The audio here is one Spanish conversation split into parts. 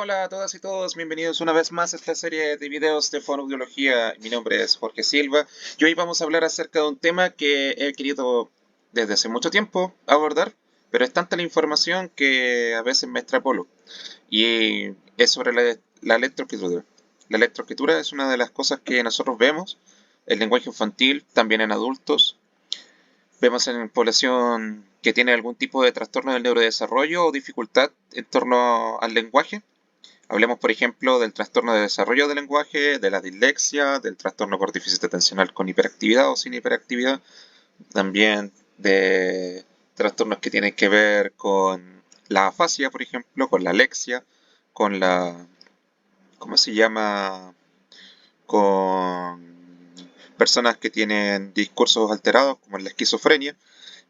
Hola a todas y todos, bienvenidos una vez más a esta serie de videos de fonoaudiología. Mi nombre es Jorge Silva y hoy vamos a hablar acerca de un tema que he querido desde hace mucho tiempo abordar, pero es tanta la información que a veces me extrapolo. Y es sobre la electroescritura. La electroescritura es una de las cosas que nosotros vemos, el lenguaje infantil, también en adultos. Vemos en población que tiene algún tipo de trastorno del neurodesarrollo o dificultad en torno al lenguaje. Hablemos, por ejemplo, del trastorno de desarrollo del lenguaje, de la dislexia, del trastorno por déficit atencional con hiperactividad o sin hiperactividad, también de trastornos que tienen que ver con la afasia, por ejemplo, con la alexia, con la, ¿cómo se llama? Con personas que tienen discursos alterados, como la esquizofrenia.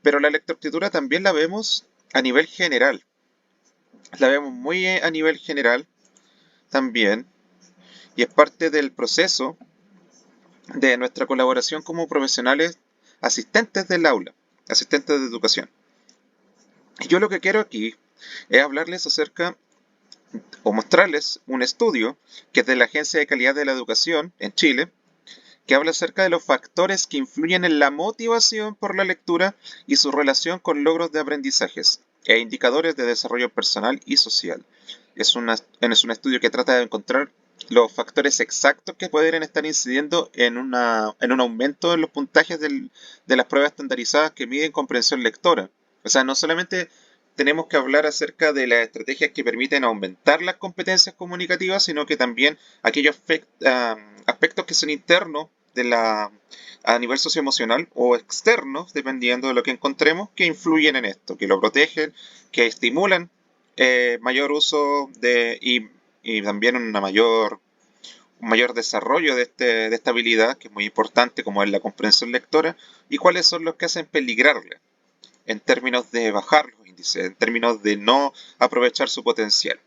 Pero la lectoescritura también la vemos a nivel general. La vemos muy a nivel general también, y es parte del proceso de nuestra colaboración como profesionales asistentes del aula, asistentes de educación. Y yo lo que quiero aquí es hablarles acerca o mostrarles un estudio que es de la Agencia de Calidad de la Educación en Chile, que habla acerca de los factores que influyen en la motivación por la lectura y su relación con logros de aprendizajes e indicadores de desarrollo personal y social. Es un estudio que trata de encontrar los factores exactos que pueden estar incidiendo en un aumento en los puntajes de las pruebas estandarizadas que miden comprensión lectora. O sea, no solamente tenemos que hablar acerca de las estrategias que permiten aumentar las competencias comunicativas, sino que también aquellos aspectos que son internos a nivel socioemocional o externos, dependiendo de lo que encontremos, que influyen en esto, que lo protegen, que estimulan mayor uso y también un mayor desarrollo de esta habilidad, que es muy importante, como es la comprensión lectora, y cuáles son los que hacen peligrarla en términos de bajar los índices, en términos de no aprovechar su potencial.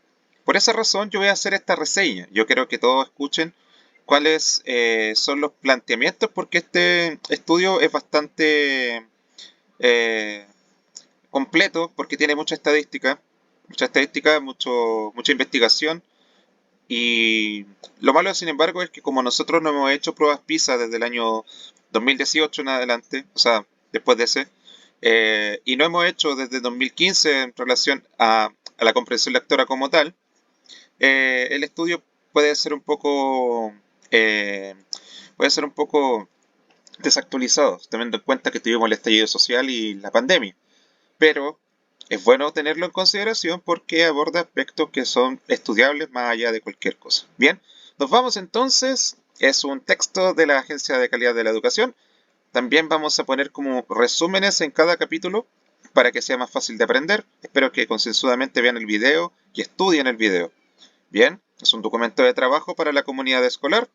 Por esa razón yo voy a hacer esta reseña. Yo quiero que todos escuchen cuáles son los planteamientos, porque este estudio es bastante eh, completo, porque tiene mucha estadística, mucha investigación. Y lo malo, sin embargo, es que como nosotros no hemos hecho pruebas PISA desde el año 2018 en adelante, o sea, después de ese, y no hemos hecho desde 2015 en relación a la comprensión lectora como tal, el estudio puede ser un poco eh, puede ser un poco desactualizado, teniendo en cuenta que tuvimos el estallido social y la pandemia. Pero es bueno tenerlo en consideración porque aborda aspectos que son estudiables más allá de cualquier cosa. Bien, nos vamos entonces. Es un texto de la Agencia de Calidad de la Educación. También vamos a poner como resúmenes en cada capítulo para que sea más fácil de aprender. Espero que concienzudamente vean el video y estudien el video. Bien, es un documento de trabajo para la comunidad escolar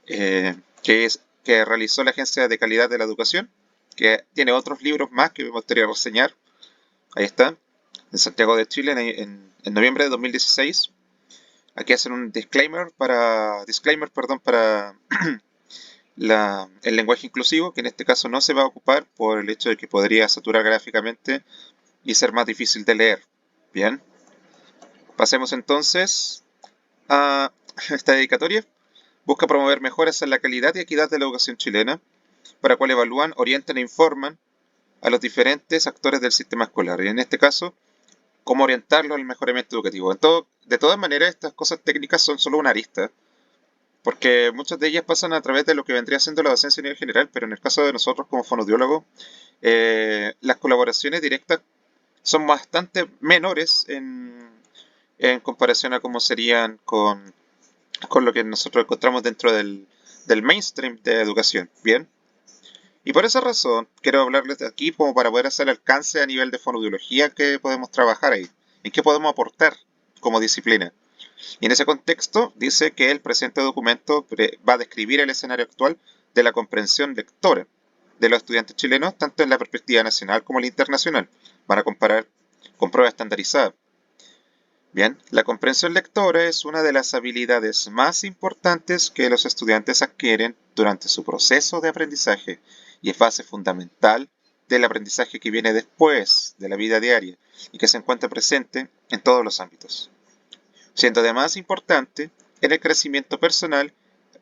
que realizó la Agencia de Calidad de la Educación, que tiene otros libros más que me gustaría reseñar. Ahí está, en Santiago de Chile en noviembre de 2016. Aquí hacen un disclaimer, perdón, para el lenguaje inclusivo, que en este caso no se va a ocupar por el hecho de que podría saturar gráficamente y ser más difícil de leer. Bien, pasemos entonces a esta dedicatoria. Busca promover mejoras en la calidad y equidad de la educación chilena, para cual evalúan, orientan e informan a los diferentes actores del sistema escolar. Y en este caso, cómo orientarlos al mejoramiento educativo. De todas maneras, estas cosas técnicas son solo una arista, porque muchas de ellas pasan a través de lo que vendría siendo la docencia a nivel general, pero en el caso de nosotros como fonoaudiólogos, las colaboraciones directas son bastante menores en comparación a cómo serían con lo que nosotros encontramos dentro del mainstream de educación. Bien. Y por esa razón quiero hablarles de aquí como para poder hacer alcance a nivel de fonoaudiología que podemos trabajar ahí, en qué podemos aportar como disciplina. Y en ese contexto dice que el presente documento va a describir el escenario actual de la comprensión lectora de los estudiantes chilenos, tanto en la perspectiva nacional como la internacional. Van a comparar con pruebas estandarizadas. Bien, la comprensión lectora es una de las habilidades más importantes que los estudiantes adquieren durante su proceso de aprendizaje y es base fundamental del aprendizaje que viene después de la vida diaria y que se encuentra presente en todos los ámbitos. siendo además importante en el crecimiento personal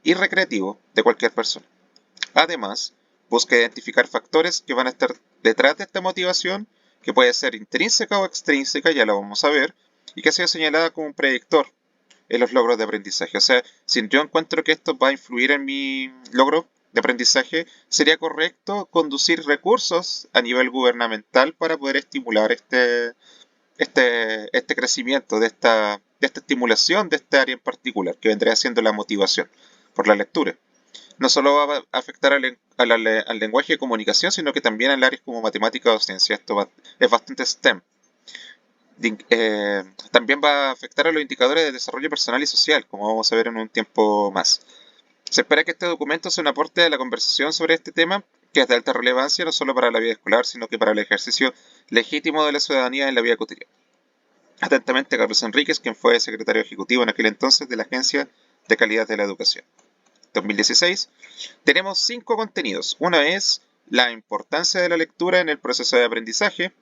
y recreativo de cualquier persona. Además, busca identificar factores que van a estar detrás de esta motivación, que puede ser intrínseca o extrínseca, ya lo vamos a ver, y que ha sido señalada como un predictor en los logros de aprendizaje. O sea, si yo encuentro que esto va a influir en mi logro de aprendizaje, sería correcto conducir recursos a nivel gubernamental para poder estimular este crecimiento de esta estimulación de esta área en particular, que vendría siendo la motivación por la lectura. No solo va a afectar al lenguaje de comunicación, sino que también en áreas como matemática o ciencia. Es bastante STEM. También va a afectar a los indicadores de desarrollo personal y social, como vamos a ver en un tiempo más. Se espera que este documento sea un aporte a la conversación sobre este tema, que es de alta relevancia no solo para la vida escolar, sino que para el ejercicio legítimo de la ciudadanía en la vida cotidiana. Atentamente, Carlos Enríquez, quien fue secretario ejecutivo en aquel entonces de la Agencia de Calidad de la Educación. 2016. Tenemos 5 contenidos. Una es la importancia de la lectura en el proceso de aprendizaje,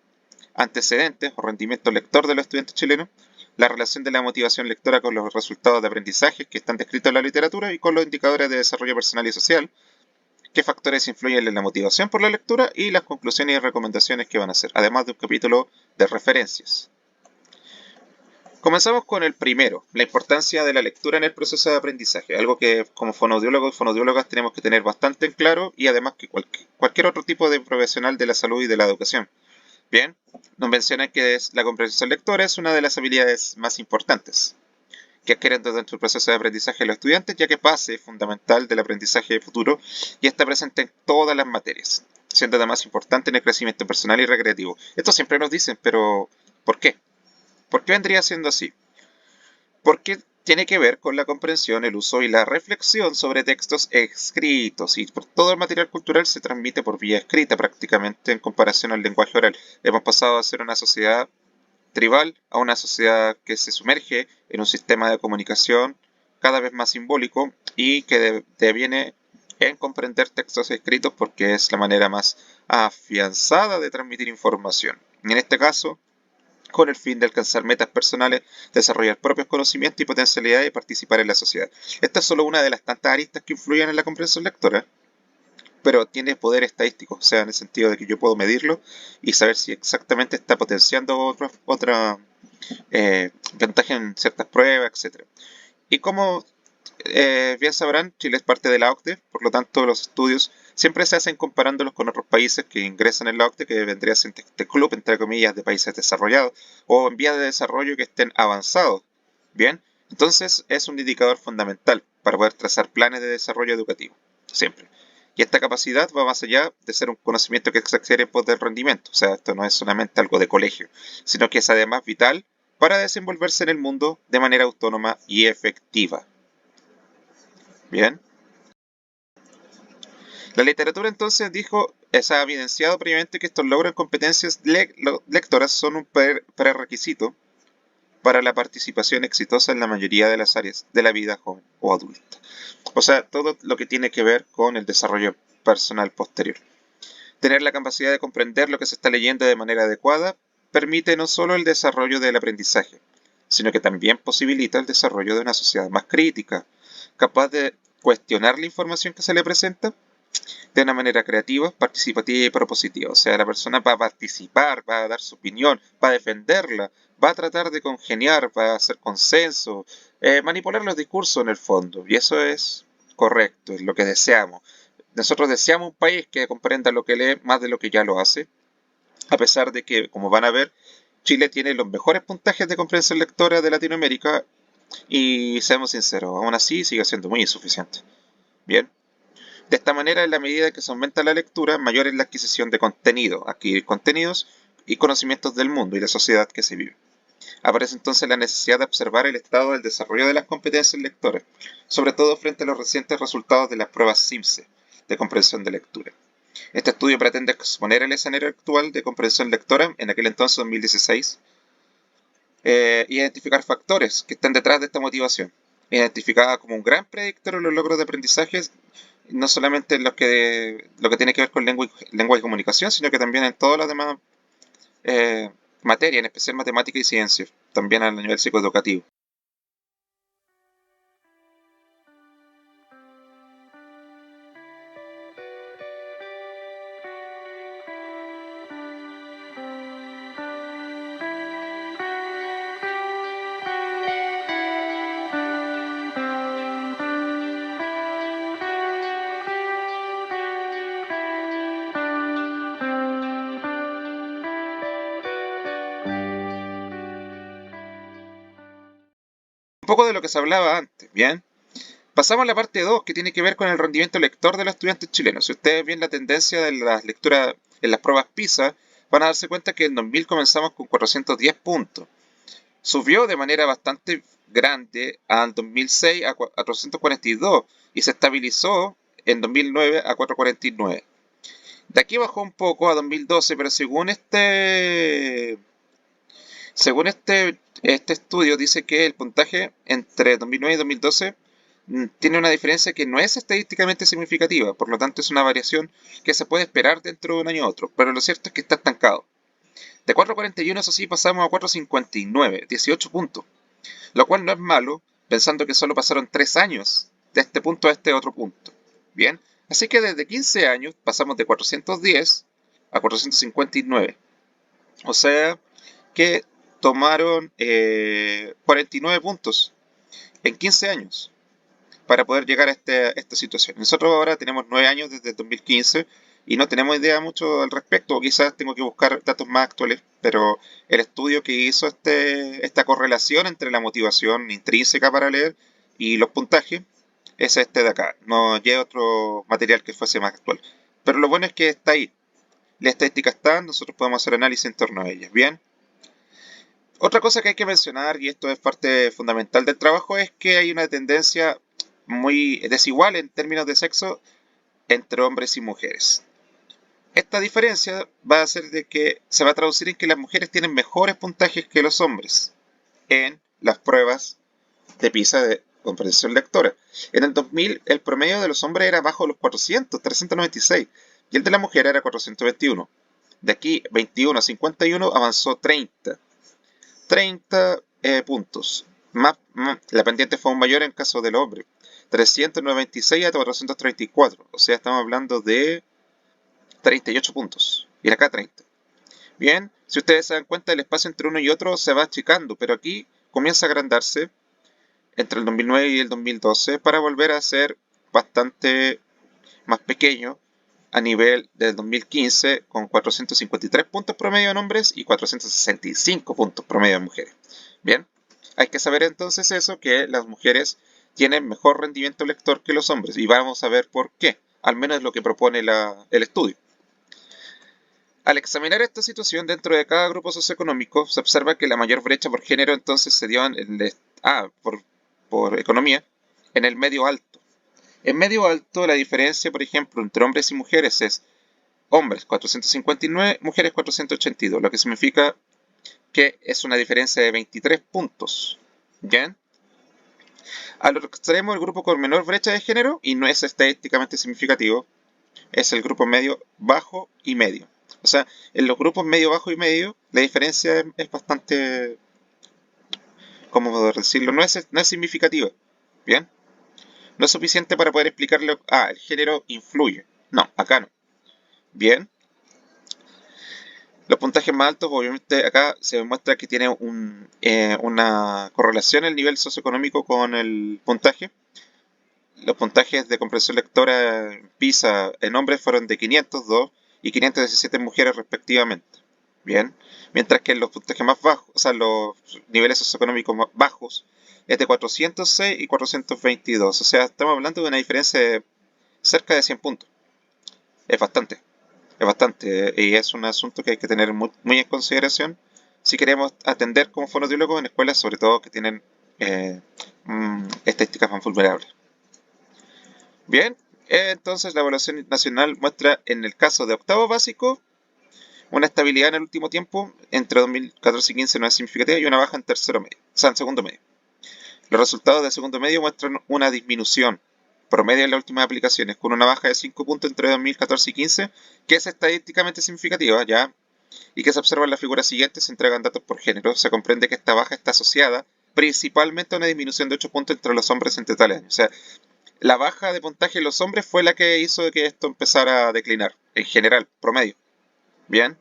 antecedentes o rendimiento lector de los estudiantes chilenos, la relación de la motivación lectora con los resultados de aprendizaje que están descritos en la literatura y con los indicadores de desarrollo personal y social, qué factores influyen en la motivación por la lectura y las conclusiones y recomendaciones que van a hacer, además de un capítulo de referencias. Comenzamos con el primero, la importancia de la lectura en el proceso de aprendizaje, algo que como fonoaudiólogos y fonoaudiólogas tenemos que tener bastante en claro y además que cualquier otro tipo de profesional de la salud y de la educación. Bien, nos mencionan que la comprensión lectora es una de las habilidades más importantes que adquieren dentro del proceso de aprendizaje de los estudiantes, ya que es base fundamental del aprendizaje futuro y está presente en todas las materias, siendo además importante en el crecimiento personal y recreativo. Esto siempre nos dicen, pero ¿por qué? ¿Por qué vendría siendo así? Porque tiene que ver con la comprensión, el uso y la reflexión sobre textos escritos. Y todo el material cultural se transmite por vía escrita prácticamente en comparación al lenguaje oral. Hemos pasado a ser una sociedad tribal a una sociedad que se sumerge en un sistema de comunicación cada vez más simbólico y que deviene en comprender textos escritos porque es la manera más afianzada de transmitir información. En este caso, con el fin de alcanzar metas personales, desarrollar propios conocimientos y potencialidades y participar en la sociedad. Esta es solo una de las tantas aristas que influyen en la comprensión lectora, pero tiene poder estadístico, o sea, en el sentido de que yo puedo medirlo y saber si exactamente está potenciando otra ventaja en ciertas pruebas, etc. Y como bien sabrán, Chile es parte de la OCDE, por lo tanto los estudios siempre se hacen comparándolos con otros países que ingresan en la OCDE, que vendría a ser este club, entre comillas, de países desarrollados o en vías de desarrollo que estén avanzados. Bien, entonces es un indicador fundamental para poder trazar planes de desarrollo educativo, siempre. Y esta capacidad va más allá de ser un conocimiento que se adquiere por del rendimiento. O sea, esto no es solamente algo de colegio, sino que es además vital para desenvolverse en el mundo de manera autónoma y efectiva. Bien. La literatura entonces dijo, se ha evidenciado previamente que estos logros en competencias lectoras son un prerequisito para la participación exitosa en la mayoría de las áreas de la vida joven o adulta. O sea, todo lo que tiene que ver con el desarrollo personal posterior. Tener la capacidad de comprender lo que se está leyendo de manera adecuada permite no solo el desarrollo del aprendizaje, sino que también posibilita el desarrollo de una sociedad más crítica, capaz de cuestionar la información que se le presenta de una manera creativa, participativa y propositiva. O sea, la persona va a participar, va a dar su opinión, va a defenderla, va a tratar de congeniar, va a hacer consenso, manipular los discursos en el fondo. Y eso es correcto, es lo que deseamos. Nosotros deseamos un país que comprenda lo que lee más de lo que ya lo hace, a pesar de que, como van a ver, Chile tiene los mejores puntajes de comprensión lectora de Latinoamérica y, seamos sinceros, aún así sigue siendo muy insuficiente. Bien, de esta manera, en la medida que se aumenta la lectura, mayor es la adquisición de contenido, adquirir contenidos y conocimientos del mundo y la sociedad que se vive. Aparece entonces la necesidad de observar el estado del desarrollo de las competencias lectoras, sobre todo frente a los recientes resultados de las pruebas SIMSE de comprensión de lectura. Este estudio pretende exponer el escenario actual de comprensión lectora, en aquel entonces 2016, y identificar factores que están detrás de esta motivación, identificada como un gran predictor en los logros de aprendizaje, no solamente en lo que tiene que ver con lengua y comunicación, sino que también en todas las demás materias, en especial matemática y ciencia, también a nivel psicoeducativo. Un poco de lo que se hablaba antes, ¿bien? Pasamos a la parte 2, que tiene que ver con el rendimiento lector de los estudiantes chilenos. Si ustedes ven la tendencia de las lecturas en las pruebas PISA, van a darse cuenta que en 2000 comenzamos con 410 puntos. Subió de manera bastante grande al 2006 a 442 y se estabilizó en 2009 a 449. De aquí bajó un poco a 2012, pero según este estudio dice que el puntaje entre 2009 y 2012 tiene una diferencia que no es estadísticamente significativa, por lo tanto es una variación que se puede esperar dentro de un año u otro, pero lo cierto es que está estancado. De 4.41, eso sí, pasamos a 4.59, 18 puntos, lo cual no es malo, pensando que solo pasaron 3 años de este punto a este otro punto. Bien, así que desde 15 años pasamos de 410 a 459, o sea que tomaron 49 puntos en 15 años para poder llegar a esta situación. Nosotros ahora tenemos 9 años desde 2015 y no tenemos idea mucho al respecto, o quizás tengo que buscar datos más actuales, pero el estudio que hizo esta correlación entre la motivación intrínseca para leer y los puntajes es este de acá. No lleva otro material que fuese más actual. Pero lo bueno es que está ahí. La estadística está, nosotros podemos hacer análisis en torno a ellas. Bien. Otra cosa que hay que mencionar, y esto es parte fundamental del trabajo, es que hay una tendencia muy desigual en términos de sexo entre hombres y mujeres. Esta diferencia va a hacer de que se va a traducir en que las mujeres tienen mejores puntajes que los hombres en las pruebas de PISA de comprensión lectora. En el 2000 el promedio de los hombres era bajo los 400, 396, y el de la mujer era 421. De aquí 21 a 51 avanzó 30 puntos. La pendiente fue aún mayor en caso del hombre. 396 a 434. O sea, estamos hablando de 38 puntos. Y acá 30. Bien, si ustedes se dan cuenta, el espacio entre uno y otro se va achicando, pero aquí comienza a agrandarse entre el 2009 y el 2012 para volver a ser bastante más pequeño a nivel del 2015 con 453 puntos promedio en hombres y 465 puntos promedio en mujeres. Bien, hay que saber entonces eso, que las mujeres tienen mejor rendimiento lector que los hombres y vamos a ver por qué, al menos es lo que propone el estudio. Al examinar esta situación dentro de cada grupo socioeconómico, se observa que la mayor brecha por género entonces se dio por economía en el medio alto. En medio alto la diferencia, por ejemplo, entre hombres y mujeres es hombres 459, mujeres 482, lo que significa que es una diferencia de 23 puntos. ¿Bien? Al otro extremo, el grupo con menor brecha de género, y no es estadísticamente significativo, es el grupo medio, bajo y medio. O sea, en los grupos medio, bajo y medio, la diferencia es bastante, ¿cómo poder decirlo? No es significativa. ¿Bien? No es suficiente para poder explicarle, el género influye. No, acá no. Bien. Los puntajes más altos, obviamente, acá se demuestra que tiene una correlación el nivel socioeconómico con el puntaje. Los puntajes de comprensión lectora en PISA en hombres fueron de 502 y 517 en mujeres respectivamente. Bien. Mientras que en los puntajes más bajos, o sea, los niveles socioeconómicos más bajos, es de 406 y 422. O sea, estamos hablando de una diferencia de cerca de 100 puntos. Es bastante. Es bastante, y es un asunto que hay que tener muy en consideración si queremos atender como fonoaudiólogos en escuelas, sobre todo que tienen estadísticas más vulnerables. Bien, entonces la evaluación nacional muestra en el caso de octavo básico una estabilidad en el último tiempo, entre 2014 y 2015 no es significativa, y una baja en tercero medio, o sea, en segundo medio. Los resultados de segundo medio muestran una disminución promedio en las últimas aplicaciones, con una baja de 5 puntos entre 2014 y 2015, que es estadísticamente significativa, ¿ya? Y que se observa en la figura siguiente, se entregan datos por género. Se comprende que esta baja está asociada principalmente a una disminución de 8 puntos entre los hombres entre tales años. O sea, la baja de puntaje en los hombres fue la que hizo que esto empezara a declinar, en general, promedio. ¿Bien?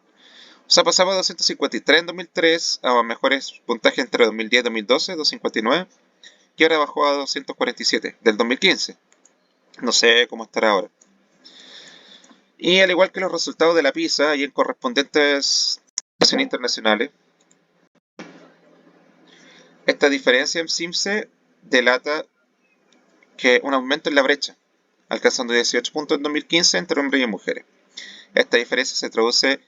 O sea, pasaba de 253 en 2003 a mejores puntajes entre 2010 y 2012, 259, y ahora bajó a 247 del 2015. No sé cómo estará ahora. Y al igual que los resultados de la PISA y en correspondientes internacionales, esta diferencia en CIMSE delata que un aumento en la brecha, alcanzando 18 puntos en 2015 entre hombres y mujeres. Esta diferencia se traduce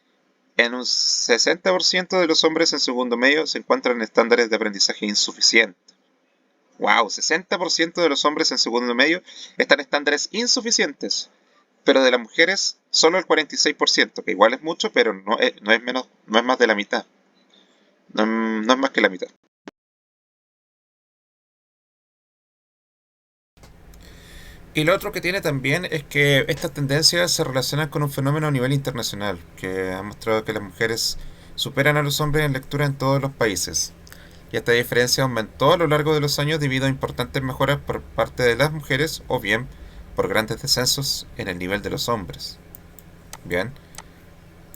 en un 60% de los hombres en segundo medio se encuentran en estándares de aprendizaje insuficientes. ¡Wow! 60% de los hombres en segundo medio están en estándares insuficientes, pero de las mujeres solo el 46%, que igual es mucho, pero no es menos, no es más de la mitad. No es más que la mitad. Y lo otro que tiene también es que estas tendencias se relacionan con un fenómeno a nivel internacional, que ha mostrado que las mujeres superan a los hombres en lectura en todos los países. Y esta diferencia aumentó a lo largo de los años debido a importantes mejoras por parte de las mujeres o bien por grandes descensos en el nivel de los hombres. Bien,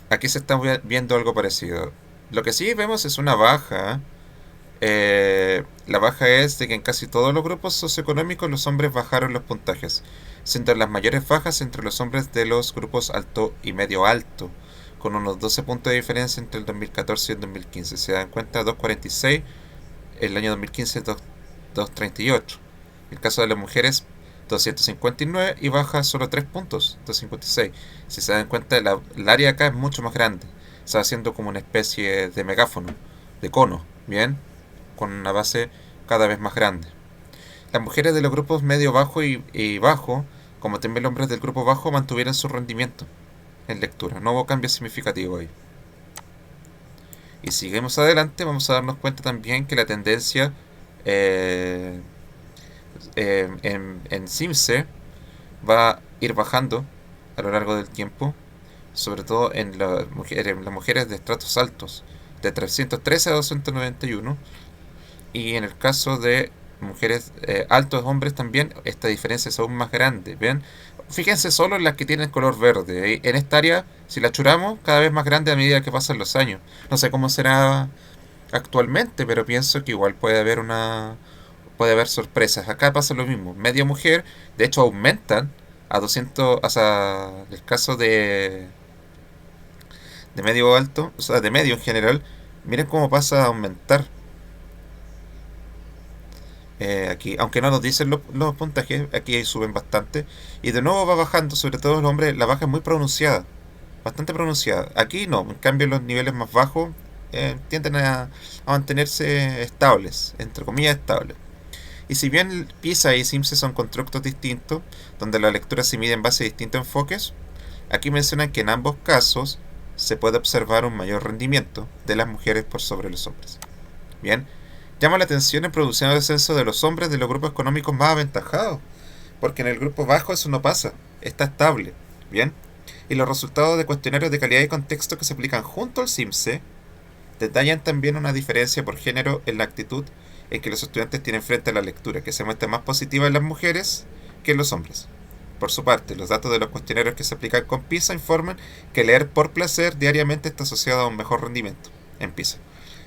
aquí se está viendo algo parecido. Lo que sí vemos es una baja. La baja es de que en casi todos los grupos socioeconómicos los hombres bajaron los puntajes, siendo las mayores bajas entre los hombres de los grupos alto y medio alto, con unos 12 puntos de diferencia entre el 2014 y el 2015. Se dan cuenta, 2,46, el año 2015 2,38. El caso de las mujeres, 259 y baja solo 3 puntos, 2,56. Si se dan cuenta, el área acá es mucho más grande. Se va haciendo como una especie de megáfono, de cono, ¿bien? Con una base cada vez más grande. Las mujeres de los grupos medio, bajo y bajo, como también los hombres del grupo bajo, mantuvieron su rendimiento en lectura. No hubo cambio significativo ahí. Y si seguimos adelante, vamos a darnos cuenta también que la tendencia en CIMSE va a ir bajando a lo largo del tiempo, sobre todo en las mujeres de estratos altos, de 313 a 291, y en el caso de mujeres altos hombres también esta diferencia es aún más grande. ¿Ven? Fíjense solo en las que tienen color verde. En esta área, si la churamos, cada vez más grande a medida que pasan los años. No sé cómo será actualmente, pero pienso que igual puede haber sorpresas. Acá pasa lo mismo. Media mujer, de hecho aumentan a 200, o sea, el caso de medio alto, o sea, de medio en general, miren cómo pasa a aumentar. Aquí, aunque no nos dicen los puntajes, aquí suben bastante. Y de nuevo va bajando, sobre todo los hombres, la baja es muy pronunciada, bastante pronunciada. Aquí no, en cambio los niveles más bajos tienden a mantenerse estables, entre comillas estables. Y si bien PISA y SIMSE son constructos distintos, donde la lectura se mide en base a distintos enfoques, aquí mencionan que en ambos casos se puede observar un mayor rendimiento de las mujeres por sobre los hombres. Bien, llama la atención el producido descenso de los hombres de los grupos económicos más aventajados, porque en el grupo bajo eso no pasa, está estable. Bien, y los resultados de cuestionarios de calidad y contexto que se aplican junto al SIMSE detallan también una diferencia por género en la actitud en que los estudiantes tienen frente a la lectura, que se muestra más positiva en las mujeres que en los hombres. Por su parte, los datos de los cuestionarios que se aplican con PISA informan que leer por placer diariamente está asociado a un mejor rendimiento en PISA.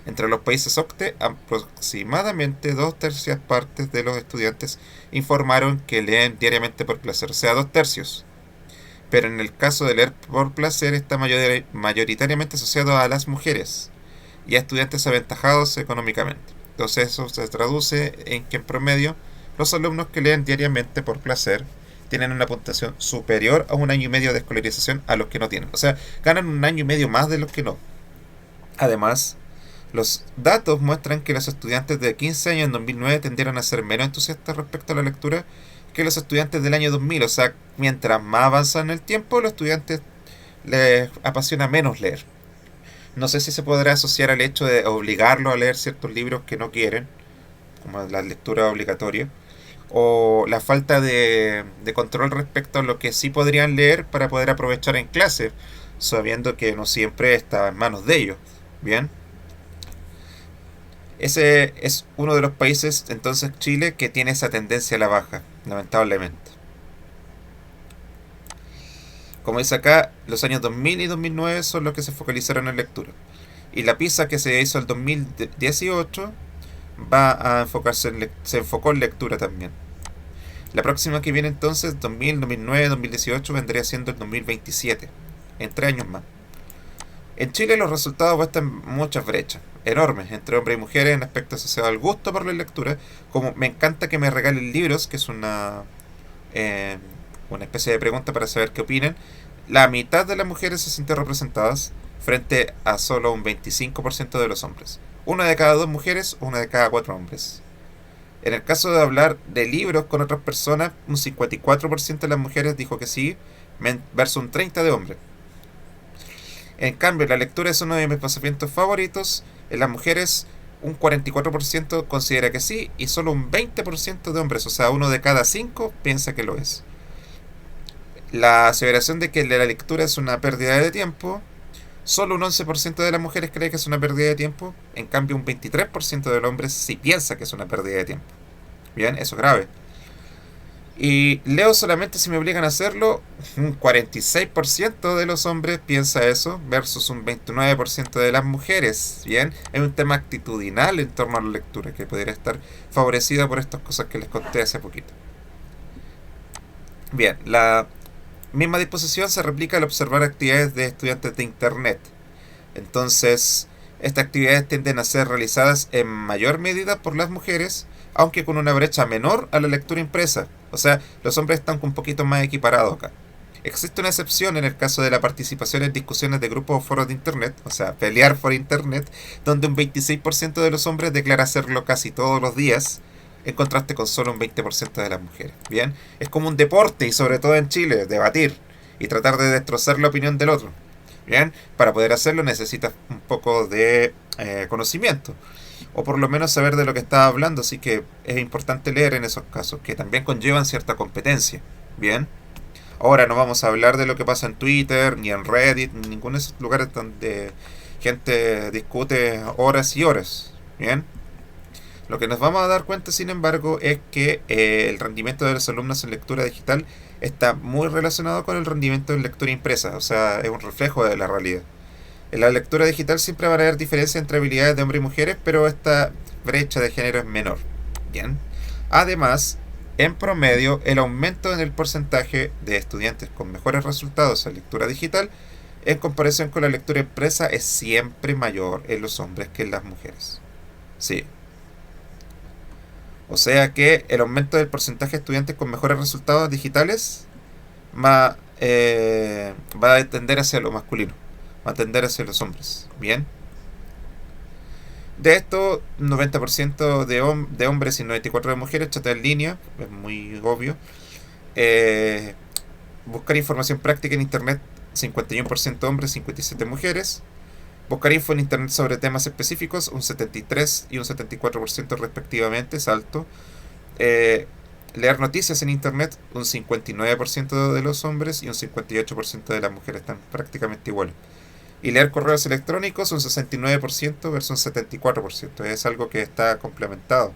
Entre los países OCTE, aproximadamente 2/3 partes de los estudiantes informaron que leen diariamente por placer, o sea, 2/3. Pero en el caso de leer por placer está mayoritariamente asociado a las mujeres y a estudiantes aventajados económicamente. Entonces eso se traduce en que en promedio los alumnos que leen diariamente por placer tienen una puntuación superior a un año y medio de escolarización a los que no tienen. O sea, ganan un año y medio más de los que no. Además, los datos muestran que los estudiantes de 15 años en 2009 tendieron a ser menos entusiastas respecto a la lectura que los estudiantes del año 2000. O sea, mientras más avanzan el tiempo, los estudiantes les apasiona menos leer. No sé si se podrá asociar al hecho de obligarlos a leer ciertos libros que no quieren, como la lectura obligatoria, o la falta de control respecto a lo que sí podrían leer para poder aprovechar en clase, sabiendo que no siempre está en manos de ellos. Bien, ese es uno de los países, entonces Chile, que tiene esa tendencia a la baja, lamentablemente. Como dice acá, los años 2000 y 2009 son los que se focalizaron en lectura. Y la PISA que se hizo el 2018 va a enfocarse se enfocó en lectura también. La próxima que viene entonces, 2000, 2009, 2018, vendría siendo el 2027, en 3 años más. En Chile los resultados muestran muchas brechas, enormes, entre hombres y mujeres en aspectos asociados al gusto por la lectura, como me encanta que me regalen libros, que es eh, una especie de pregunta para saber qué opinan. La mitad de las mujeres se sienten representadas frente a solo un 25% de los hombres. Una de cada dos mujeres, una de cada cuatro hombres. En el caso de hablar de libros con otras personas, un 54% de las mujeres dijo que sí, versus un 30% de hombres. En cambio, la lectura es uno de mis pasatiempos favoritos. En las mujeres, un 44% considera que sí y solo un 20% de hombres, o sea, uno de cada cinco piensa que lo es. La aseveración de que la lectura es una pérdida de tiempo, solo un 11% de las mujeres cree que es una pérdida de tiempo, en cambio un 23% de los hombres sí piensa que es una pérdida de tiempo. Bien, eso es grave. Y leo solamente si me obligan a hacerlo, un 46% de los hombres piensa eso versus un 29% de las mujeres. Bien, es un tema actitudinal en torno a la lectura que podría estar favorecida por estas cosas que les conté hace poquito. Bien, la misma disposición se replica al observar actividades de estudiantes de Internet. Entonces, estas actividades tienden a ser realizadas en mayor medida por las mujeres, aunque con una brecha menor a la lectura impresa. O sea, los hombres están un poquito más equiparados acá. Existe una excepción en el caso de la participación en discusiones de grupos o foros de Internet, o sea, pelear por Internet, donde un 26% de los hombres declara hacerlo casi todos los días, en contraste con solo un 20% de las mujeres. Bien, es como un deporte, y sobre todo en Chile, debatir y tratar de destrozar la opinión del otro. Bien, para poder hacerlo necesitas un poco de conocimiento, o por lo menos saber de lo que estás hablando, así que es importante leer en esos casos, que también conllevan cierta competencia. Bien, ahora no vamos a hablar de lo que pasa en Twitter, ni en Reddit, ni en ninguno de esos lugares donde gente discute horas y horas. Bien, lo que nos vamos a dar cuenta, sin embargo, es que el rendimiento de los alumnos en lectura digital está muy relacionado con el rendimiento en lectura impresa, o sea, es un reflejo de la realidad. En la lectura digital siempre va a haber diferencia entre habilidades de hombres y mujeres, pero esta brecha de género es menor. Bien. Además, en promedio, el aumento en el porcentaje de estudiantes con mejores resultados en lectura digital en comparación con la lectura impresa es siempre mayor en los hombres que en las mujeres. Sí. O sea que el aumento del porcentaje de estudiantes con mejores resultados digitales va a tender hacia lo masculino, va a tender hacia los hombres. Bien. De esto, 90% de hombres y 94% de mujeres chatea en línea, es muy obvio. Eh, Buscar información práctica en Internet, 51% hombres, 57% mujeres. Buscar info en Internet sobre temas específicos, un 73% y un 74% respectivamente, es alto. Eh, Leer noticias en Internet, un 59% de los hombres y un 58% de las mujeres, están prácticamente iguales. Y leer correos electrónicos, un 69% versus un 74%. Es algo que está complementado,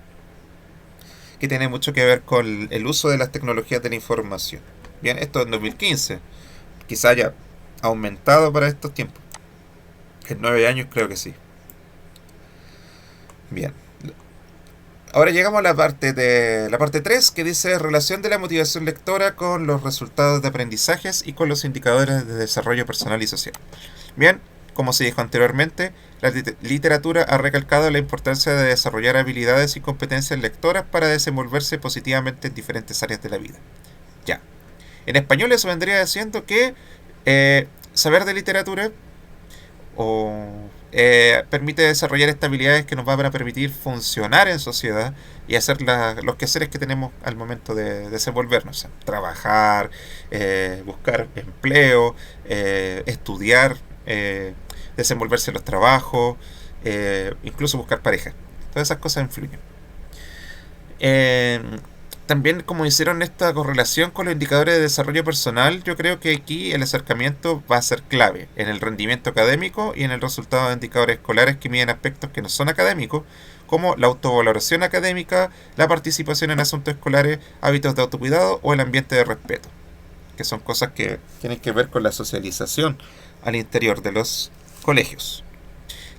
que tiene mucho que ver con el uso de las tecnologías de la información. Bien, esto en 2015. Quizá haya aumentado para estos tiempos. En 9 años creo que sí. Bien. Ahora llegamos a la parte 3 que dice relación de la motivación lectora con los resultados de aprendizajes y con los indicadores de desarrollo personal y social. Bien, como se dijo anteriormente, la literatura ha recalcado la importancia de desarrollar habilidades y competencias lectoras para desenvolverse positivamente en diferentes áreas de la vida. Ya. En español eso vendría diciendo que saber de literatura o permite desarrollar estas habilidades que nos van a permitir funcionar en sociedad y hacer los quehaceres que tenemos al momento de desenvolvernos. O sea, trabajar, buscar empleo, estudiar, desenvolverse en los trabajos, incluso buscar pareja. Todas esas cosas influyen. Eh, También como hicieron esta correlación con los indicadores de desarrollo personal, yo creo que aquí el acercamiento va a ser clave en el rendimiento académico y en el resultado de indicadores escolares que miden aspectos que no son académicos, como la autovaloración académica, la participación en asuntos escolares, hábitos de autocuidado o el ambiente de respeto, que son cosas que tienen que ver con la socialización al interior de los colegios.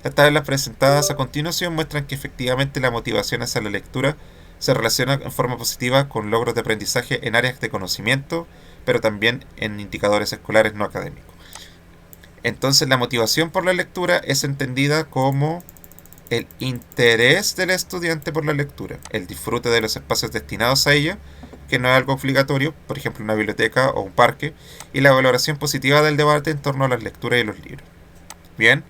Las tablas presentadas a continuación muestran que efectivamente la motivación hacia la lectura se relaciona en forma positiva con logros de aprendizaje en áreas de conocimiento, pero también en indicadores escolares no académicos. Entonces la motivación por la lectura es entendida como el interés del estudiante por la lectura, el disfrute de los espacios destinados a ella, que no es algo obligatorio, por ejemplo una biblioteca o un parque, y la valoración positiva del debate en torno a las lecturas y los libros. Bien,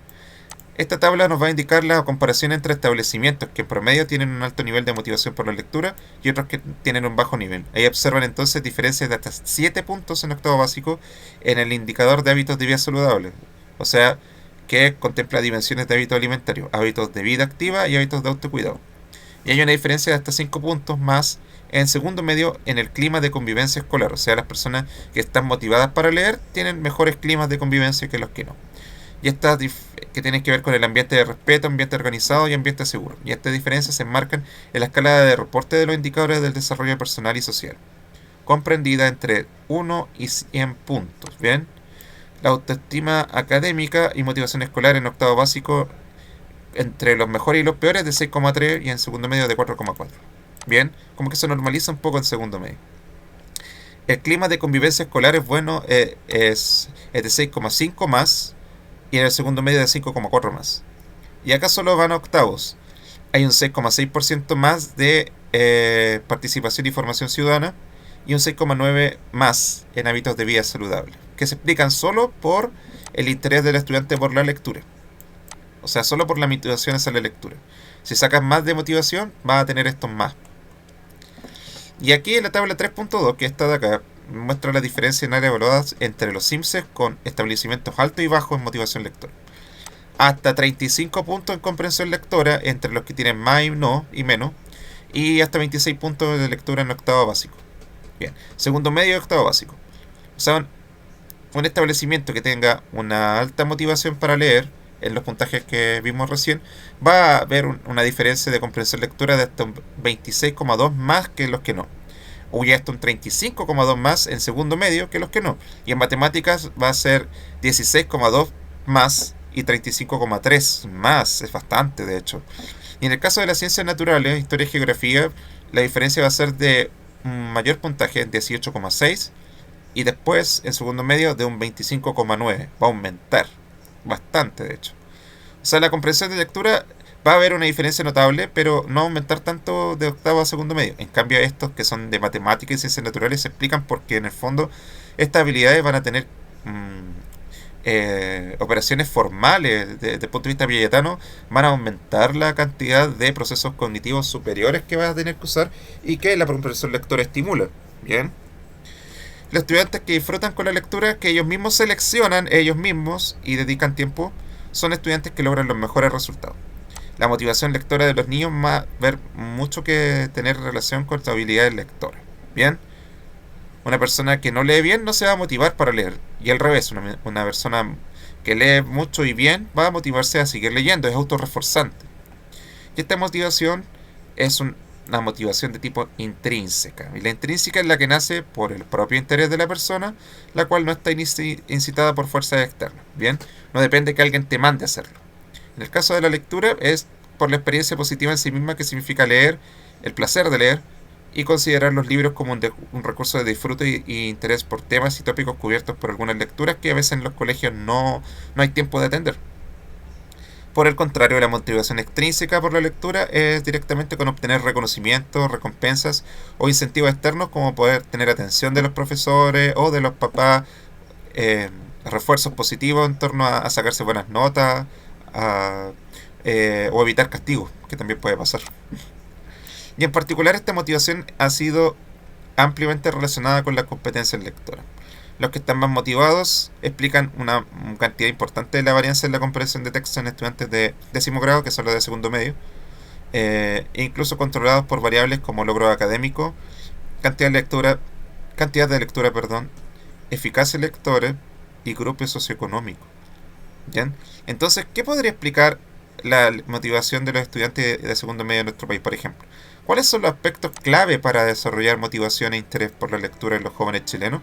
esta tabla nos va a indicar la comparación entre establecimientos que en promedio tienen un alto nivel de motivación por la lectura y otros que tienen un bajo nivel. Ahí observan entonces diferencias de hasta 7 puntos en octavo básico en el indicador de hábitos de vida saludables. O sea, que contempla dimensiones de hábitos alimentarios, hábitos de vida activa y hábitos de autocuidado. Y hay una diferencia de hasta 5 puntos más en segundo medio en el clima de convivencia escolar. O sea, las personas que están motivadas para leer tienen mejores climas de convivencia que los que no. Y estas que tienen que ver con el ambiente de respeto, ambiente organizado y ambiente seguro. Y estas diferencias se enmarcan en la escala de reporte de los indicadores del desarrollo personal y social, comprendida entre 1 y 100 puntos. Bien, la autoestima académica y motivación escolar en octavo básico entre los mejores y los peores de 6,3 y en segundo medio de 4,4. Bien, como que se normaliza un poco en segundo medio. El clima de convivencia escolar es bueno, es de 6,5 más y en el segundo medio de 5,4 más. Y acá solo van a octavos. Hay un 6,6% más de participación y formación ciudadana y un 6,9 más en hábitos de vida saludable, que se explican solo por el interés del estudiante por la lectura. O sea, solo por la motivación hacia la lectura. Si sacas más de motivación, vas a tener estos más. Y aquí en la tabla 3.2, que está de acá, muestra la diferencia en áreas evaluadas entre los CIMSES con establecimientos altos y bajos en motivación lectora. Hasta 35 puntos en comprensión lectora entre los que tienen más y no y menos. Y hasta 26 puntos de lectura en octavo básico. Bien, segundo medio de octavo básico. O sea, un establecimiento que tenga una alta motivación para leer, en los puntajes que vimos recién, va a haber una diferencia de comprensión lectura de hasta un 26,2 más que los que no. O ya hasta un 35,2 más en segundo medio que los que no. Y en matemáticas va a ser 16,2 más y 35,3 más. Es bastante, de hecho. Y en el caso de las ciencias naturales, historia y geografía, la diferencia va a ser de un mayor puntaje, 18,6, y después, en segundo medio, de un 25,9. Va a aumentar bastante, de hecho. O sea, la comprensión de lectura va a haber una diferencia notable, pero no aumentar tanto de octavo a segundo medio. En cambio, estos que son de matemáticas y ciencias naturales se explican porque en el fondo estas habilidades van a tener operaciones formales desde el punto de vista pilletano, van a aumentar la cantidad de procesos cognitivos superiores que vas a tener que usar y que la comprensión lectora estimula. Bien. Los estudiantes que disfrutan con la lectura, que ellos mismos seleccionan ellos mismos y dedican tiempo, son estudiantes que logran los mejores resultados. La motivación lectora de los niños va a ver mucho que tener relación con sus habilidades lectoras. Bien, una persona que no lee bien no se va a motivar para leer. Y al revés, una persona que lee mucho y bien va a motivarse a seguir leyendo, es autorreforzante. Y esta motivación es una motivación de tipo intrínseca. Y la intrínseca es la que nace por el propio interés de la persona, la cual no está incitada por fuerzas externas. Bien, no depende que alguien te mande a hacerlo. En el caso de la lectura es por la experiencia positiva en sí misma que significa leer, el placer de leer y considerar los libros como un recurso de disfrute y interés por temas y tópicos cubiertos por algunas lecturas que a veces en los colegios no hay tiempo de atender. Por el contrario, la motivación extrínseca por la lectura es directamente con obtener reconocimientos, recompensas o incentivos externos como poder tener atención de los profesores o de los papás, refuerzos positivos en torno a sacarse buenas notas a, o evitar castigos, que también puede pasar. Y en particular esta motivación ha sido ampliamente relacionada con las competencias lectoras. Los que están más motivados explican una cantidad importante de la varianza en la comprensión de texto en estudiantes de décimo grado, que son los de segundo medio, e incluso controlados por variables como logro académico, cantidad de lectura, eficacia de lectores y grupo socioeconómico. ¿Bien? Entonces, ¿qué podría explicar la motivación de los estudiantes de segundo medio en nuestro país, por ejemplo? ¿Cuáles son los aspectos clave para desarrollar motivación e interés por la lectura en los jóvenes chilenos?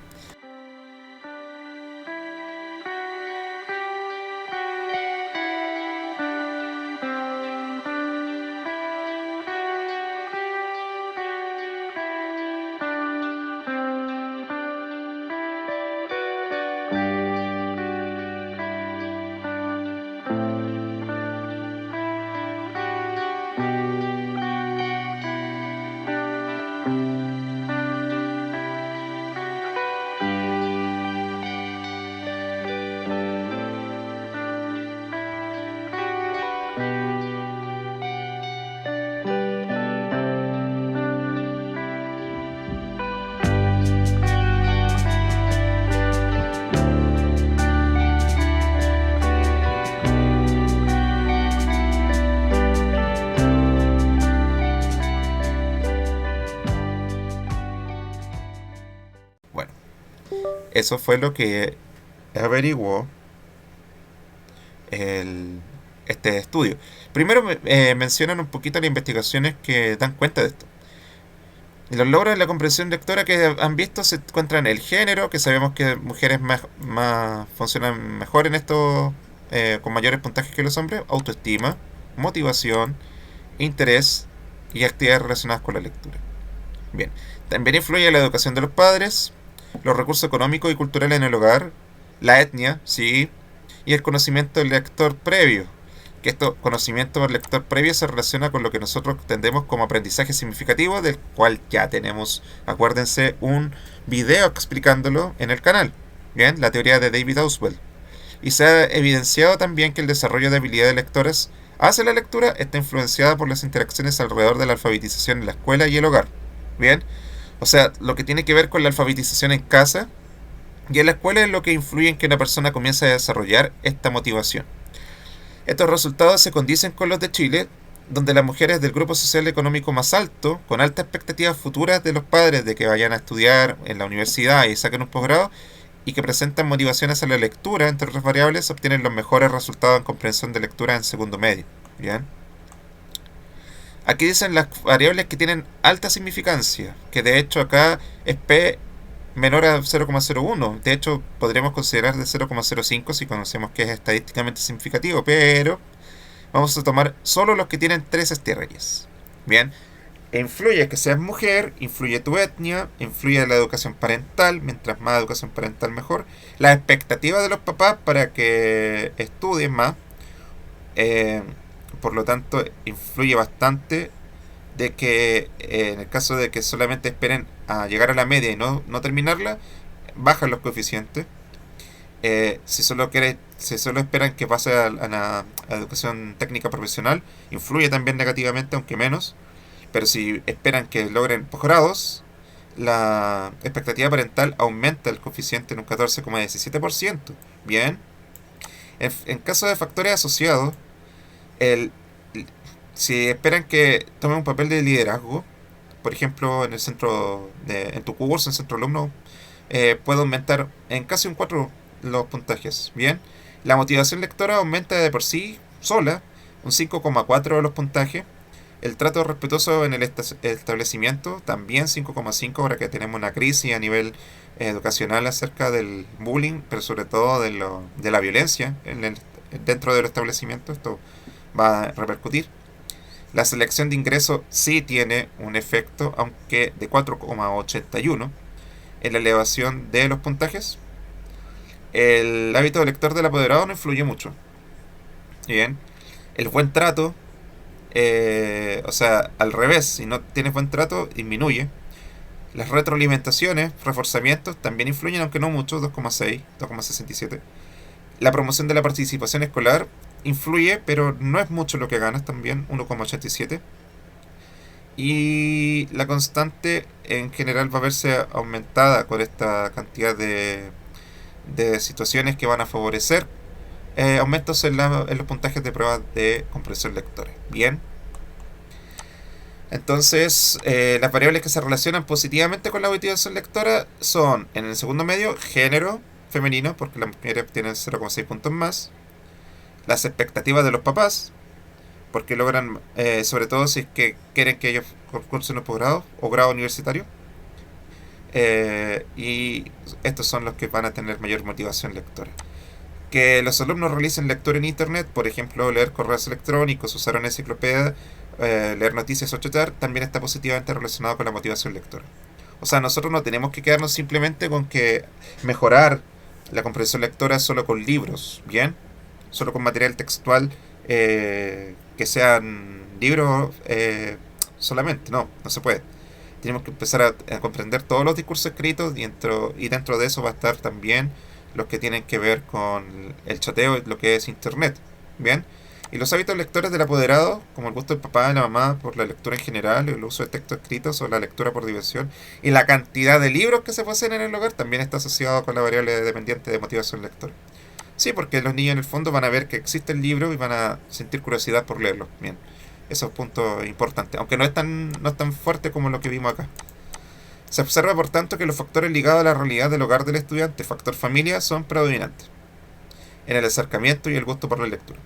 Eso fue lo que averiguó este estudio. Primero mencionan un poquito las investigaciones que dan cuenta de esto. Los logros de la comprensión lectora que han visto se encuentran en el género, que sabemos que mujeres más funcionan mejor en esto, con mayores puntajes que los hombres, autoestima, motivación, interés y actividades relacionadas con la lectura. Bien, también influye la educación de los padres, los recursos económicos y culturales en el hogar, la etnia, sí, y el conocimiento del lector previo, que este conocimiento del lector previo se relaciona con lo que nosotros entendemos como aprendizaje significativo, del cual ya tenemos, acuérdense, un video explicándolo en el canal. Bien, la teoría de David Auswell. Y se ha evidenciado también que el desarrollo de habilidades lectoras hacia la lectura está influenciada por las interacciones alrededor de la alfabetización en la escuela y el hogar. Bien, o sea, lo que tiene que ver con la alfabetización en casa y en la escuela es lo que influye en que una persona comience a desarrollar esta motivación. Estos resultados se condicen con los de Chile, donde las mujeres del grupo social y económico más alto, con altas expectativas futuras de los padres de que vayan a estudiar en la universidad y saquen un posgrado, y que presentan motivaciones a la lectura, entre otras variables, obtienen los mejores resultados en comprensión de lectura en segundo medio. ¿Bien? Aquí dicen las variables que tienen alta significancia, que de hecho acá es P menor a 0,01. De hecho, podríamos considerar de 0,05 si conocemos que es estadísticamente significativo, pero vamos a tomar solo los que tienen 3 estrellas. Bien, influye que seas mujer, influye tu etnia, influye la educación parental, mientras más educación parental mejor, la expectativa de los papás para que estudien más, eh, por lo tanto influye bastante de que en el caso de que solamente esperen a llegar a la media y no terminarla, bajan los coeficientes. Si solo esperan que pase a educación técnica profesional, influye también negativamente, aunque menos. Pero si esperan que logren posgrados, la expectativa parental aumenta el coeficiente en un 14,17%. Bien. En caso de factores asociados, el, si esperan que tomen un papel de liderazgo, por ejemplo, en tu curso, en centro alumno, puede aumentar en casi un 4 los puntajes. Bien, la motivación lectora aumenta de por sí sola un 5,4 de los puntajes. El trato respetuoso en el establecimiento también 5,5, ahora que tenemos una crisis a nivel educacional acerca del bullying, pero sobre todo de la violencia dentro del establecimiento. Esto va a repercutir. La selección de ingreso sí tiene un efecto, aunque de 4,81 en la elevación de los puntajes. El hábito lector del apoderado no influye mucho. Bien. El buen trato, o sea, al revés, si no tienes buen trato, disminuye. Las retroalimentaciones, reforzamientos, también influyen, aunque no mucho, 2,6, 2,67. La promoción de la participación escolar influye, pero no es mucho lo que ganas también, 1,87. Y la constante en general va a verse aumentada con esta cantidad de situaciones que van a favorecer aumentos en los puntajes de pruebas de comprensión lectora. Bien. Entonces, las variables que se relacionan positivamente con la motivación lectora son, en el segundo medio, género femenino, porque las mujeres obtienen 0,6 puntos más. Las expectativas de los papás, porque logran, sobre todo si es que quieren que ellos cursen un posgrado o grado universitario. Y estos son los que van a tener mayor motivación lectora. Que los alumnos realicen lectura en internet, por ejemplo, leer correos electrónicos, usar una enciclopedia, leer noticias o chatear, también está positivamente relacionado con la motivación lectora. O sea, nosotros no tenemos que quedarnos simplemente con que mejorar la comprensión lectora solo con libros, ¿bien? Solo con material textual, que sean libros solamente, no se puede. Tenemos que empezar a comprender todos los discursos escritos y dentro de eso va a estar también los que tienen que ver con el chateo y lo que es internet. Bien. Y los hábitos lectores del apoderado, como el gusto del papá y la mamá por la lectura en general, el uso de textos escritos o la lectura por diversión, y la cantidad de libros que se poseen en el hogar, también está asociado con la variable dependiente de motivación lectora. Sí, porque los niños en el fondo van a ver que existe el libro y van a sentir curiosidad por leerlo. Bien. Eso es un punto importante, aunque no es tan fuerte como lo que vimos acá. Se observa por tanto que los factores ligados a la realidad del hogar del estudiante, factor familia, son predominantes en el acercamiento y el gusto por la lectura.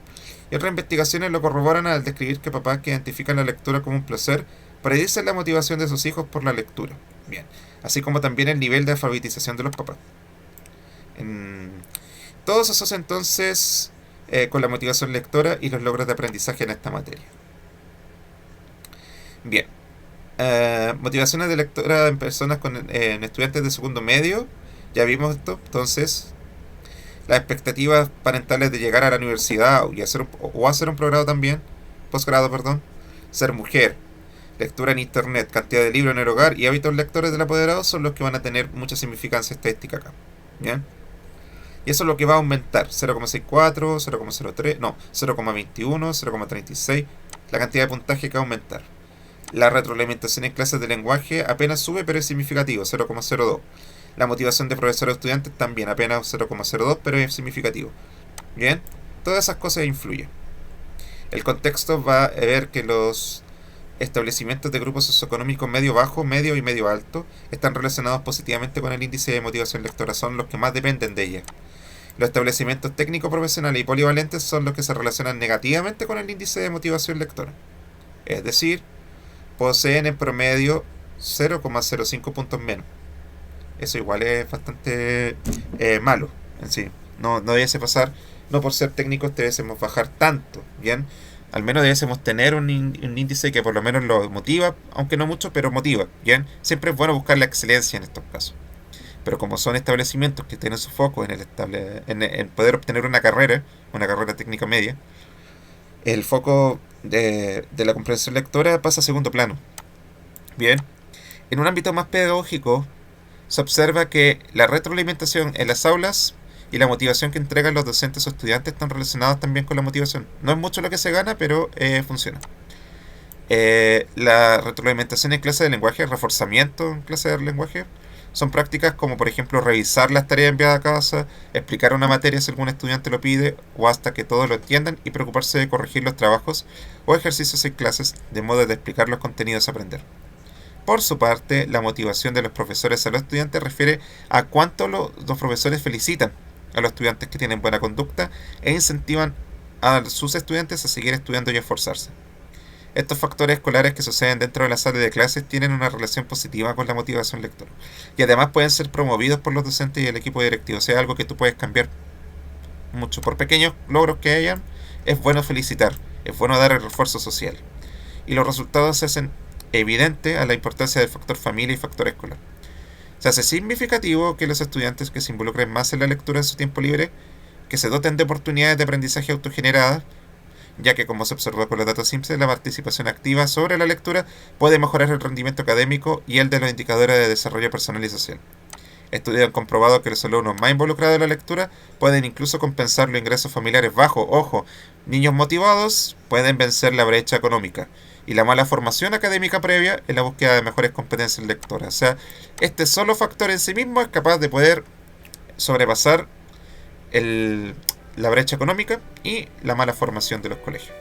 Y otras investigaciones lo corroboran al describir que papás que identifican la lectura como un placer predicen la motivación de sus hijos por la lectura. Bien, así como también el nivel de alfabetización de los papás. En... Todo se asocia entonces con la motivación lectora y los logros de aprendizaje en esta materia. Bien, motivaciones de lectura en personas en estudiantes de segundo medio. Ya vimos esto, entonces las expectativas parentales de llegar a la universidad o hacer un progrado también, posgrado, perdón, ser mujer, lectura en internet, cantidad de libros en el hogar y hábitos lectores del apoderado son los que van a tener mucha significancia estadística acá. ¿Bien? Y eso es lo que va a aumentar, 0,64, 0,03, no, 0,21, 0,36, la cantidad de puntaje que va a aumentar. La retroalimentación en clases de lenguaje apenas sube, pero es significativo, 0,02. La motivación de profesores o estudiantes también, apenas 0,02, pero es significativo. Bien, todas esas cosas influyen. El contexto va a ver que los establecimientos de grupos socioeconómicos medio bajo, medio y medio alto están relacionados positivamente con el índice de motivación lectora, son los que más dependen de ella. Los establecimientos técnico-profesionales y polivalentes son los que se relacionan negativamente con el índice de motivación lectora. Es decir, poseen en promedio 0,05 puntos menos. Eso igual es bastante malo en sí. No debiese pasar, no por ser técnicos debiésemos bajar tanto, ¿bien? Al menos debiésemos tener un índice que por lo menos lo motiva, aunque no mucho, pero motiva, ¿bien? Siempre es bueno buscar la excelencia en estos casos. Pero como son establecimientos que tienen su foco en poder obtener una carrera técnica media, el foco de la comprensión lectora pasa a segundo plano. Bien, en un ámbito más pedagógico, se observa que la retroalimentación en las aulas y la motivación que entregan los docentes o estudiantes están relacionados también con la motivación. No es mucho lo que se gana, pero funciona. La retroalimentación en clase de lenguaje, el reforzamiento en clase de lenguaje, son prácticas como por ejemplo revisar las tareas enviadas a casa, explicar una materia si algún estudiante lo pide o hasta que todos lo entiendan y preocuparse de corregir los trabajos o ejercicios en clases de modo de explicar los contenidos a aprender. Por su parte, la motivación de los profesores a los estudiantes refiere a cuánto los profesores felicitan a los estudiantes que tienen buena conducta e incentivan a sus estudiantes a seguir estudiando y esforzarse. Estos factores escolares que suceden dentro de la sala de clases tienen una relación positiva con la motivación lectora y además pueden ser promovidos por los docentes y el equipo directivo, o sea, algo que tú puedes cambiar mucho. Por pequeños logros que hayan, es bueno felicitar, es bueno dar el refuerzo social. Y los resultados se hacen evidente a la importancia del factor familia y factor escolar. Se hace significativo que los estudiantes que se involucren más en la lectura en su tiempo libre, que se doten de oportunidades de aprendizaje autogeneradas, ya que como se observó con los datos simples, la participación activa sobre la lectura puede mejorar el rendimiento académico y el de los indicadores de desarrollo personal y social. Estudios han comprobado que los alumnos más involucrados en la lectura pueden incluso compensar los ingresos familiares bajos. Ojo, niños motivados pueden vencer la brecha económica y la mala formación académica previa en la búsqueda de mejores competencias lectoras. O sea, este solo factor en sí mismo es capaz de poder sobrepasar la brecha económica y la mala formación de los colegios.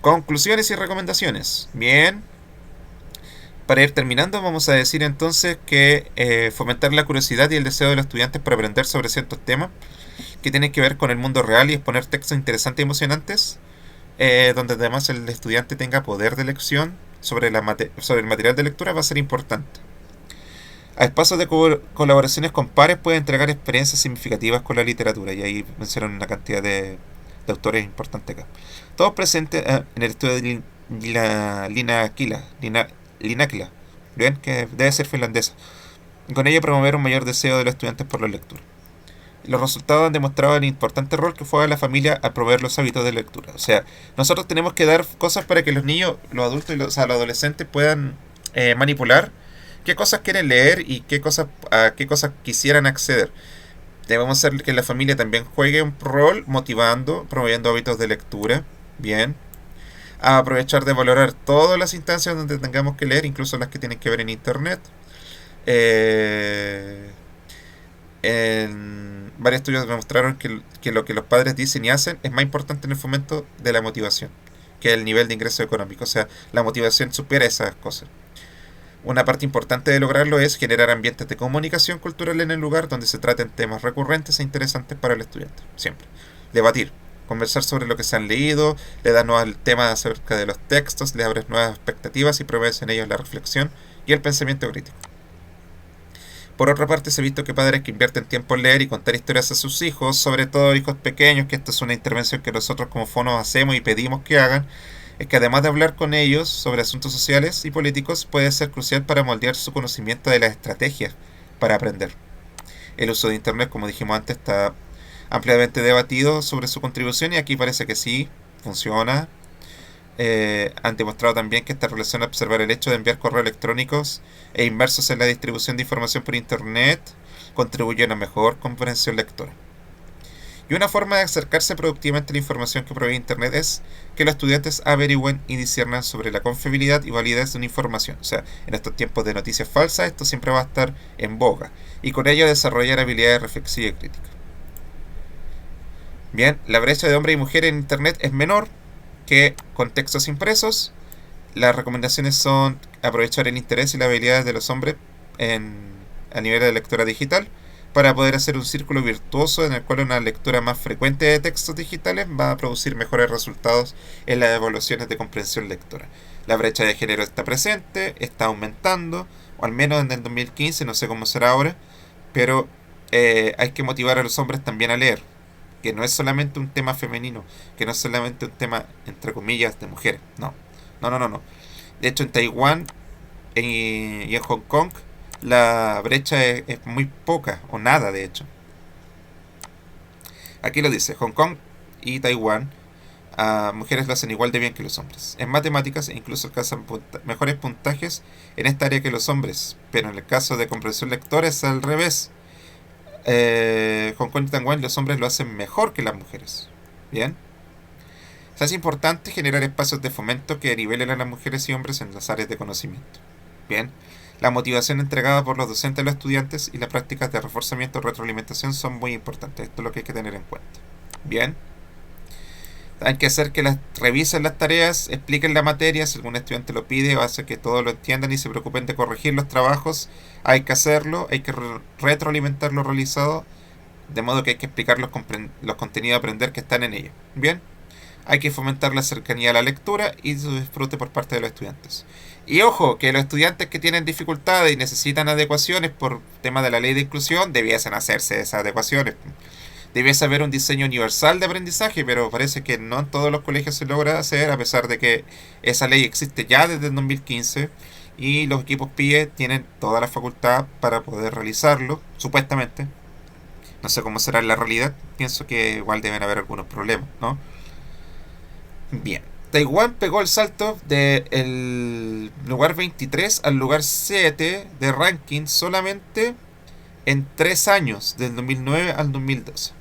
Conclusiones y recomendaciones. Bien, para ir terminando vamos a decir entonces que fomentar la curiosidad y el deseo de los estudiantes por aprender sobre ciertos temas que tienen que ver con el mundo real y exponer textos interesantes y emocionantes, donde además el estudiante tenga poder de elección sobre el material de lectura va a ser importante. A espacios de colaboraciones con pares puede entregar experiencias significativas con la literatura, y ahí mencionan una cantidad de autores importantes acá. Todos presentes en el estudio de Lina Aquila, Lina Aquila, ¿bien? Que debe ser finlandesa. Con ello promover un mayor deseo de los estudiantes por la lectura. Los resultados han demostrado el importante rol que juega la familia al promover los hábitos de lectura. O sea, nosotros tenemos que dar cosas para que los niños, los adultos y los adolescentes puedan manipular qué cosas quieren leer y a qué cosas quisieran acceder. Debemos hacer que la familia también juegue un rol motivando, promoviendo hábitos de lectura. Bien. A aprovechar de valorar todas las instancias donde tengamos que leer, incluso las que tienen que ver en internet. Eh, Varios estudios demostraron que lo que los padres dicen y hacen es más importante en el fomento de la motivación que el nivel de ingreso económico. O sea, la motivación supera esas cosas. Una parte importante de lograrlo es generar ambientes de comunicación cultural en el lugar donde se traten temas recurrentes e interesantes para el estudiante. Siempre. Debatir, conversar sobre lo que se han leído, le das nuevos temas acerca de los textos, le abres nuevas expectativas y promueves en ellos la reflexión y el pensamiento crítico. Por otra parte, se ha visto que padres que invierten tiempo en leer y contar historias a sus hijos, sobre todo hijos pequeños, que esta es una intervención que nosotros como fonos hacemos y pedimos que hagan, es que además de hablar con ellos sobre asuntos sociales y políticos, puede ser crucial para moldear su conocimiento de las estrategias para aprender. El uso de Internet, como dijimos antes, está ampliamente debatido sobre su contribución y aquí parece que sí, funciona. Han demostrado también que esta relación observar el hecho de enviar correos electrónicos e inmersos en la distribución de información por Internet contribuye a una mejor comprensión lectora. Y una forma de acercarse productivamente a la información que provee Internet es que los estudiantes averigüen y disciernan sobre la confiabilidad y validez de una información. O sea, en estos tiempos de noticias falsas, esto siempre va a estar en boga. Y con ello desarrollar habilidades reflexivas y críticas. Bien, la brecha de hombre y mujer en Internet es menor que con textos impresos. Las recomendaciones son aprovechar el interés y las habilidades de los hombres a nivel de lectura digital para poder hacer un círculo virtuoso en el cual una lectura más frecuente de textos digitales va a producir mejores resultados en las evaluaciones de comprensión lectora. La brecha de género está presente, está aumentando, o al menos en el 2015, no sé cómo será ahora, pero hay que motivar a los hombres también a leer, que no es solamente un tema femenino, que no es solamente un tema, entre comillas, de mujeres, no. No, no, no, no. De hecho, en Taiwán y en Hong Kong la brecha es muy poca, o nada de hecho. Aquí lo dice, Hong Kong y Taiwán, a mujeres lo hacen igual de bien que los hombres. En matemáticas incluso alcanzan mejores puntajes en esta área que los hombres, pero en el caso de comprensión lectora es al revés. Hong Kong y Taiwán los hombres lo hacen mejor que las mujeres. Bien. O sea, es importante generar espacios de fomento que nivelen a las mujeres y hombres en las áreas de conocimiento. Bien. La motivación entregada por los docentes a los estudiantes y las prácticas de reforzamiento o retroalimentación son muy importantes. Esto es lo que hay que tener en cuenta. Bien. Hay que hacer que revisen las tareas, expliquen la materia, si algún estudiante lo pide o hace que todos lo entiendan y se preocupen de corregir los trabajos, hay que hacerlo, hay que retroalimentar lo realizado, de modo que hay que explicar los contenidos a aprender que están en ellos. Bien, hay que fomentar la cercanía a la lectura y su disfrute por parte de los estudiantes. Y ojo, que los estudiantes que tienen dificultades y necesitan adecuaciones por tema de la ley de inclusión, debiesen hacerse esas adecuaciones. Debiese haber un diseño universal de aprendizaje, pero parece que no en todos los colegios se logra hacer, a pesar de que esa ley existe ya desde el 2015 y los equipos PIE tienen toda la facultad para poder realizarlo, supuestamente. No sé cómo será en la realidad, pienso que igual deben haber algunos problemas, ¿no? Bien, Taiwán pegó el salto del lugar 23 al lugar 7 de ranking solamente en 3 años, del 2009 al 2012.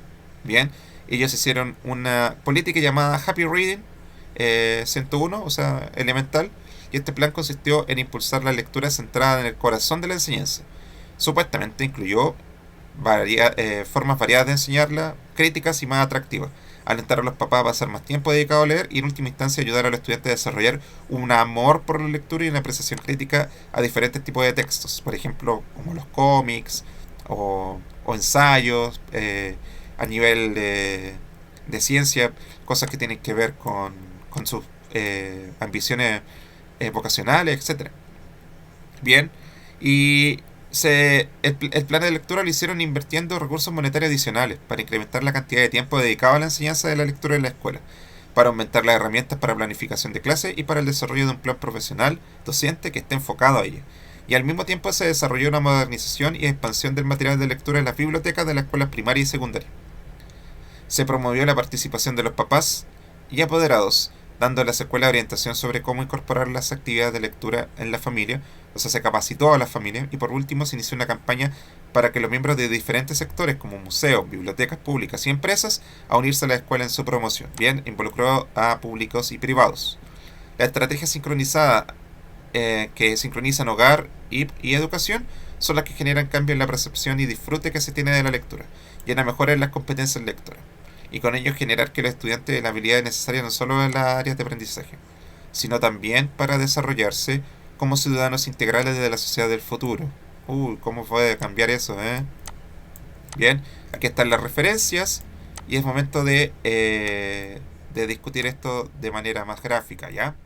Bien, ellos hicieron una política llamada Happy Reading 101, o sea, elemental, y este plan consistió en impulsar la lectura centrada en el corazón de la enseñanza. Supuestamente incluyó formas variadas de enseñarla, críticas y más atractivas, alentar a los papás a pasar más tiempo dedicado a leer y en última instancia ayudar a los estudiantes a desarrollar un amor por la lectura y una apreciación crítica a diferentes tipos de textos, por ejemplo, como los cómics o ensayos, a nivel de ciencia, cosas que tienen que ver con sus ambiciones vocacionales, etcétera. Bien, y El plan de lectura lo hicieron invirtiendo recursos monetarios adicionales para incrementar la cantidad de tiempo dedicado a la enseñanza de la lectura en la escuela, para aumentar las herramientas para planificación de clases y para el desarrollo de un plan profesional docente que esté enfocado a ella. Y al mismo tiempo se desarrolló una modernización y expansión del material de lectura en las bibliotecas de las escuelas primarias y secundarias. Se promovió la participación de los papás y apoderados, dando a las escuelas orientación sobre cómo incorporar las actividades de lectura en la familia, o sea, se capacitó a las familias y por último se inició una campaña para que los miembros de diferentes sectores como museos, bibliotecas públicas y empresas a unirse a la escuela en su promoción. Bien, involucró a públicos y privados. La estrategia sincronizada que sincronizan hogar y educación son las que generan cambio en la percepción y disfrute que se tiene de la lectura y en la mejora en las competencias lectoras y con ello generar que los estudiantes den las habilidades necesarias no solo en las áreas de aprendizaje, sino también para desarrollarse como ciudadanos integrales de la sociedad del futuro. Uy, ¿cómo puede cambiar eso, eh? Bien, aquí están las referencias y es momento de discutir esto de manera más gráfica, ¿ya?